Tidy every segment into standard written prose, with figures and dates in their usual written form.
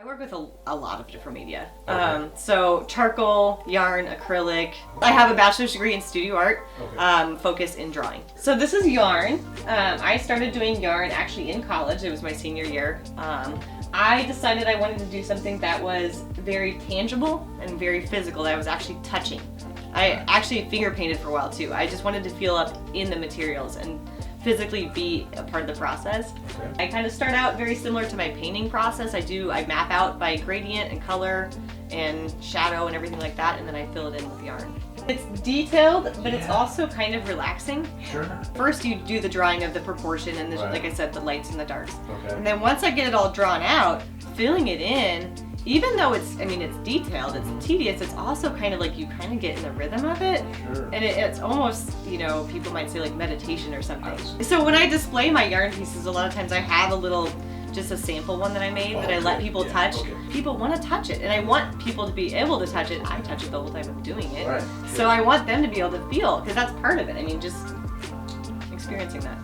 I work with a lot of different media. So charcoal, yarn, acrylic. I have a bachelor's degree in studio art, focus in drawing. So this is yarn. I started doing yarn actually in college. It was my senior year. I decided I wanted to do something that was very tangible and very physical, that I was actually touching. I actually finger painted for a while too. I just wanted to feel up in the materials and physically be a part of the process. I kind of start out very similar to my painting process. I map out by gradient and color and shadow and everything like that, and then I fill it in with yarn. It's detailed, but it's also kind of relaxing. Sure. First you do the drawing of the proportion and like I said, the lights and the darks. And then once I get it all drawn out, filling it in, even though it's detailed, it's tedious, it's also kind of like you kind of get in the rhythm of it. Sure. And it's almost, people might say like meditation or something. So when I display my yarn pieces, a lot of times I have just a sample one that I made that I let people touch. People want to touch it, and I want people to be able to touch it. I touch it the whole time I'm doing it. Right. So I want them to be able to feel, because that's part of it. Just experiencing that.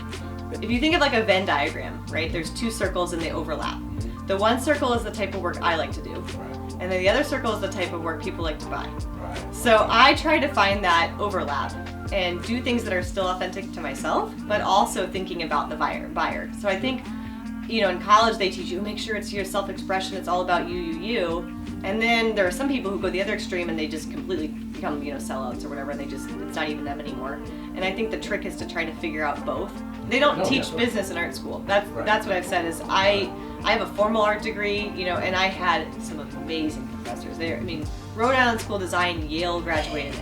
If you think of like a Venn diagram, right? There's two circles and they overlap. The one circle is the type of work I like to do, and then the other circle is the type of work people like to buy. So I try to find that overlap and do things that are still authentic to myself, but also thinking about the buyer. So I think, in college they teach you, make sure it's your self-expression, it's all about you. And then there are some people who go the other extreme and they just completely become, sellouts or whatever, and it's not even them anymore. And I think the trick is to try to figure out both. They don't teach business in art school. That's what I've said is I have a formal art degree, and I had some amazing professors there. Rhode Island School of Design, Yale graduated.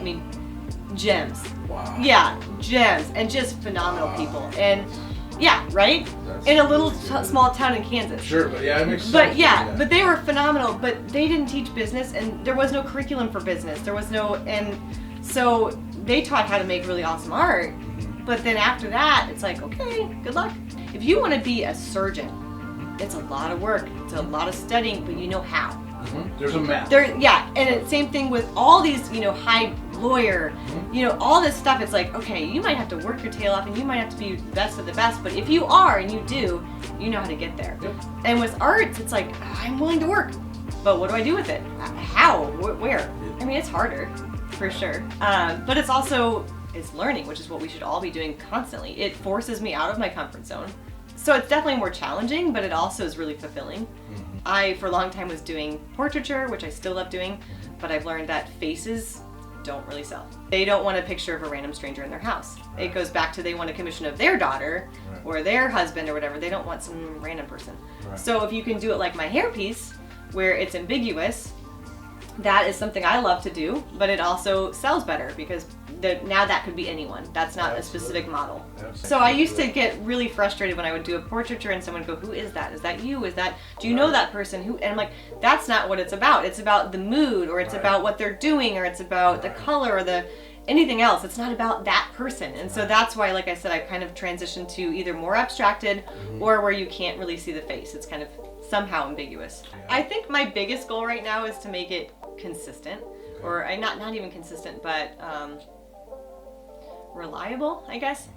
Gems. Wow. Yeah, gems, and just phenomenal people. And yeah, right? In a little small town in Kansas. Sure, but yeah, it makes sense. But yeah, but they were phenomenal, but they didn't teach business, and there was no curriculum for business. And so they taught how to make really awesome art, but then after that, it's like, okay, good luck. If you want to be a surgeon, it's a lot of work, it's a lot of studying, but you know how. There's a map. And it's same thing with all these, high lawyer, all this stuff. It's like, okay, you might have to work your tail off and you might have to be the best of the best, but if you are and you do, you know how to get there. And with arts, it's like, I'm willing to work, but what do I do with it? How? Where? It's harder, for sure. But it's learning, which is what we should all be doing constantly. It forces me out of my comfort zone. So it's definitely more challenging, but it also is really fulfilling. I, for a long time, was doing portraiture, which I still love doing, but I've learned that faces don't really sell. They don't want a picture of a random stranger in their house. It goes back to they want a commission of their daughter or their husband or whatever. They don't want some random person. So if you can do it like my hairpiece, where it's ambiguous, that is something I love to do, but it also sells better because now that could be anyone. That's not a specific model. So I used to get really frustrated when I would do a portraiture and someone would go, who is that? Is that you? Do you know that person? Who? And I'm like, that's not what it's about. It's about the mood, or it's about what they're doing, or it's about the color, or anything else. It's not about that person. And so that's why, like I said, I've kind of transitioned to either more abstracted or where you can't really see the face. It's kind of somehow ambiguous. I think my biggest goal right now is to make it consistent, or not even consistent, but reliable, I guess,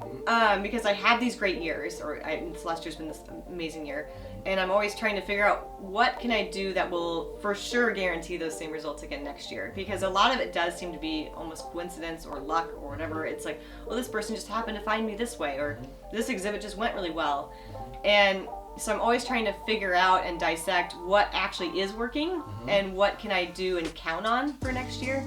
because I have these great years, this last year's been this amazing year, and I'm always trying to figure out what can I do that will for sure guarantee those same results again next year, because a lot of it does seem to be almost coincidence or luck or whatever. It's like, well, this person just happened to find me this way, or this exhibit just went really well. And so I'm always trying to figure out and dissect what actually is working and what can I do and count on for next year.